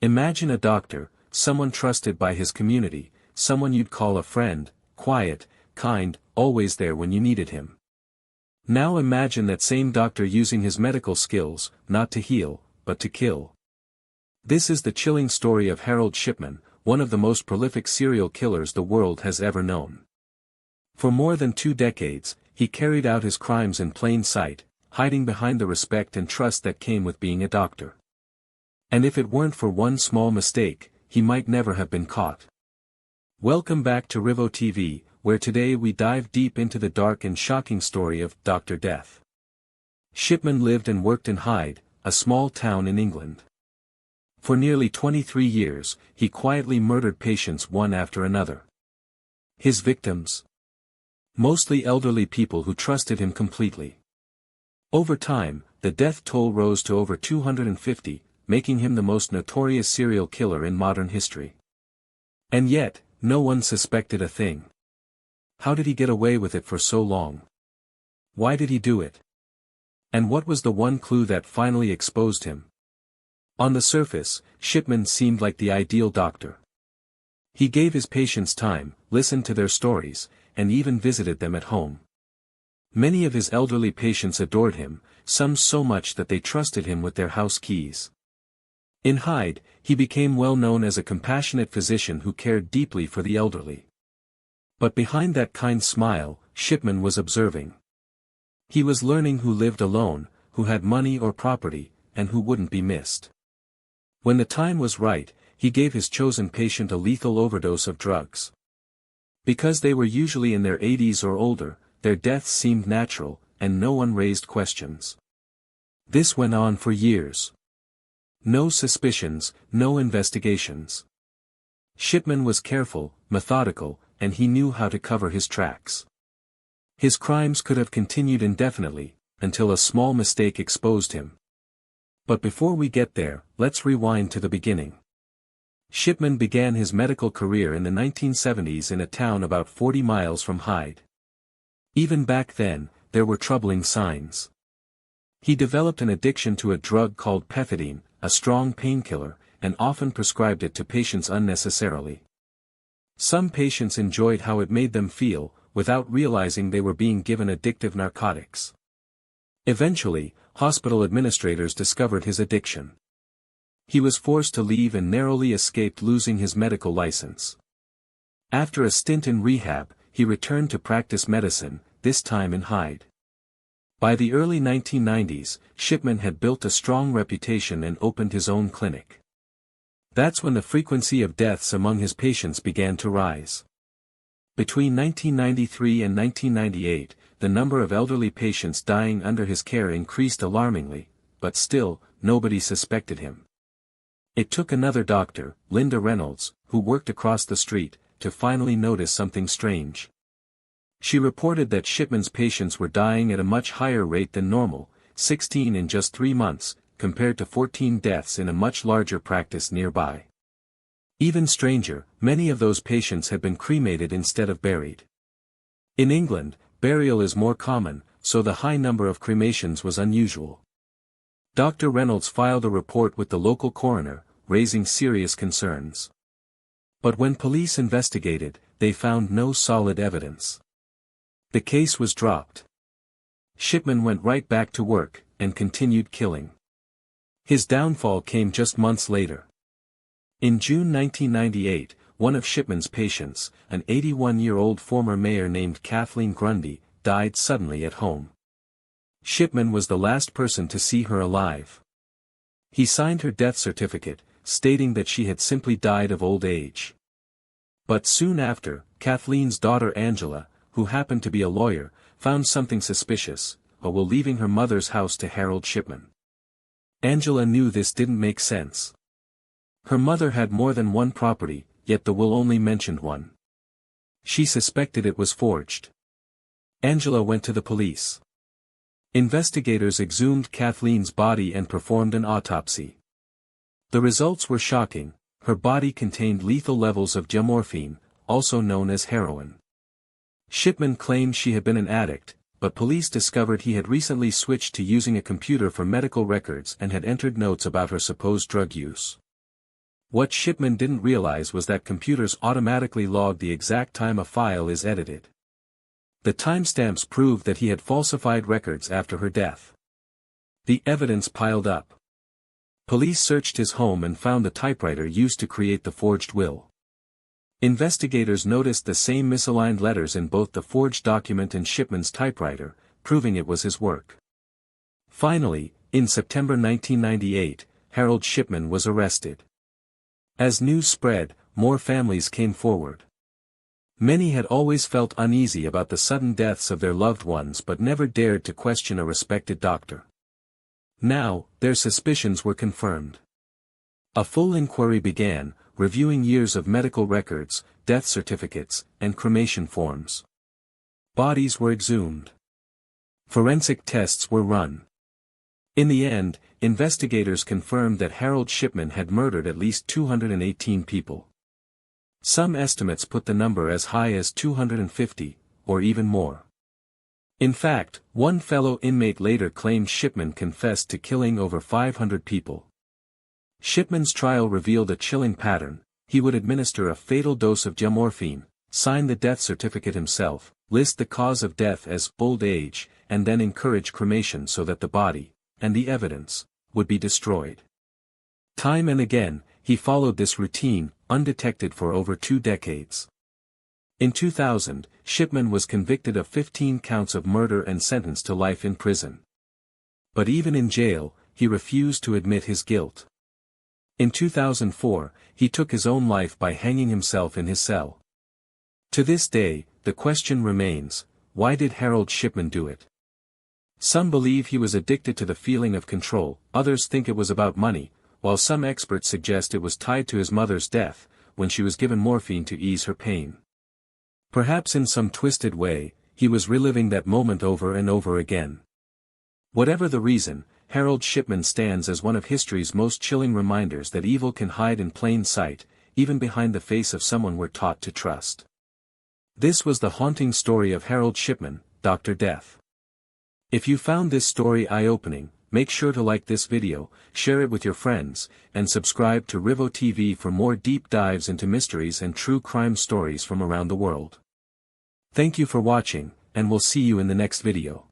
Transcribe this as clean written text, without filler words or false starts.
Imagine a doctor, someone trusted by his community, someone you'd call a friend, quiet, kind, always there when you needed him. Now imagine that same doctor using his medical skills, not to heal, but to kill. This is the chilling story of Harold Shipman, one of the most prolific serial killers the world has ever known. For more than 2 decades, he carried out his crimes in plain sight, hiding behind the respect and trust that came with being a doctor. And if it weren't for one small mistake, he might never have been caught. Welcome back to Rivo TV, where today we dive deep into the dark and shocking story of Dr. Death. Shipman lived and worked in Hyde, a small town in England. For nearly 23 years, he quietly murdered patients one after another. His victims? Mostly elderly people who trusted him completely. Over time, the death toll rose to over 250, making him the most notorious serial killer in modern history. And yet, no one suspected a thing. How did he get away with it for so long? Why did he do it? And what was the one clue that finally exposed him? On the surface, Shipman seemed like the ideal doctor. He gave his patients time, listened to their stories, and even visited them at home. Many of his elderly patients adored him, some so much that they trusted him with their house keys. In Hyde, he became well known as a compassionate physician who cared deeply for the elderly. But behind that kind smile, Shipman was observing. He was learning who lived alone, who had money or property, and who wouldn't be missed. When the time was right, he gave his chosen patient a lethal overdose of drugs. Because they were usually in their 80s or older, their deaths seemed natural, and no one raised questions. This went on for years. No suspicions, no investigations. Shipman was careful, methodical, and he knew how to cover his tracks. His crimes could have continued indefinitely, until a small mistake exposed him. But before we get there, let's rewind to the beginning. Shipman began his medical career in the 1970s in a town about 40 miles from Hyde. Even back then, there were troubling signs. He developed an addiction to a drug called pethidine, a strong painkiller, and often prescribed it to patients unnecessarily. Some patients enjoyed how it made them feel, without realizing they were being given addictive narcotics. Eventually, hospital administrators discovered his addiction. He was forced to leave and narrowly escaped losing his medical license. After a stint in rehab, he returned to practice medicine, this time in Hyde. By the early 1990s, Shipman had built a strong reputation and opened his own clinic. That's when the frequency of deaths among his patients began to rise. Between 1993 and 1998, the number of elderly patients dying under his care increased alarmingly, but still, nobody suspected him. It took another doctor, Linda Reynolds, who worked across the street, to finally notice something strange. She reported that Shipman's patients were dying at a much higher rate than normal, 16 in just 3 months, compared to 14 deaths in a much larger practice nearby. Even stranger, many of those patients had been cremated instead of buried. In England, burial is more common, so the high number of cremations was unusual. Dr. Reynolds filed a report with the local coroner, raising serious concerns. But when police investigated, they found no solid evidence. The case was dropped. Shipman went right back to work, and continued killing. His downfall came just months later. In June 1998, one of Shipman's patients, an 81-year-old former mayor named Kathleen Grundy, died suddenly at home. Shipman was the last person to see her alive. He signed her death certificate, stating that she had simply died of old age. But soon after, Kathleen's daughter Angela, who happened to be a lawyer, found something suspicious, a will leaving her mother's house to Harold Shipman. Angela knew this didn't make sense. Her mother had more than one property, yet the will only mentioned one. She suspected it was forged. Angela went to the police. Investigators exhumed Kathleen's body and performed an autopsy. The results were shocking. Her body contained lethal levels of diamorphine, also known as heroin. Shipman claimed she had been an addict, but police discovered he had recently switched to using a computer for medical records and had entered notes about her supposed drug use. What Shipman didn't realize was that computers automatically log the exact time a file is edited. The timestamps proved that he had falsified records after her death. The evidence piled up. Police searched his home and found the typewriter used to create the forged will. Investigators noticed the same misaligned letters in both the forged document and Shipman's typewriter, proving it was his work. Finally, in September 1998, Harold Shipman was arrested. As news spread, more families came forward. Many had always felt uneasy about the sudden deaths of their loved ones but never dared to question a respected doctor. Now, their suspicions were confirmed. A full inquiry began, reviewing years of medical records, death certificates, and cremation forms. Bodies were exhumed. Forensic tests were run. In the end, investigators confirmed that Harold Shipman had murdered at least 218 people. Some estimates put the number as high as 250, or even more. In fact, one fellow inmate later claimed Shipman confessed to killing over 500 people. Shipman's trial revealed a chilling pattern. He would administer a fatal dose of morphine, sign the death certificate himself, list the cause of death as old age, and then encourage cremation so that the body, and the evidence, would be destroyed. Time and again, he followed this routine, undetected for over 2 decades. In 2000, Shipman was convicted of 15 counts of murder and sentenced to life in prison. But even in jail, he refused to admit his guilt. In 2004, he took his own life by hanging himself in his cell. To this day, the question remains, why did Harold Shipman do it? Some believe he was addicted to the feeling of control, others think it was about money, while some experts suggest it was tied to his mother's death, when she was given morphine to ease her pain. Perhaps in some twisted way, he was reliving that moment over and over again. Whatever the reason, Harold Shipman stands as one of history's most chilling reminders that evil can hide in plain sight, even behind the face of someone we're taught to trust. This was the haunting story of Harold Shipman, Dr. Death. If you found this story eye-opening, make sure to like this video, share it with your friends, and subscribe to Rivo TV for more deep dives into mysteries and true crime stories from around the world. Thank you for watching, and we'll see you in the next video.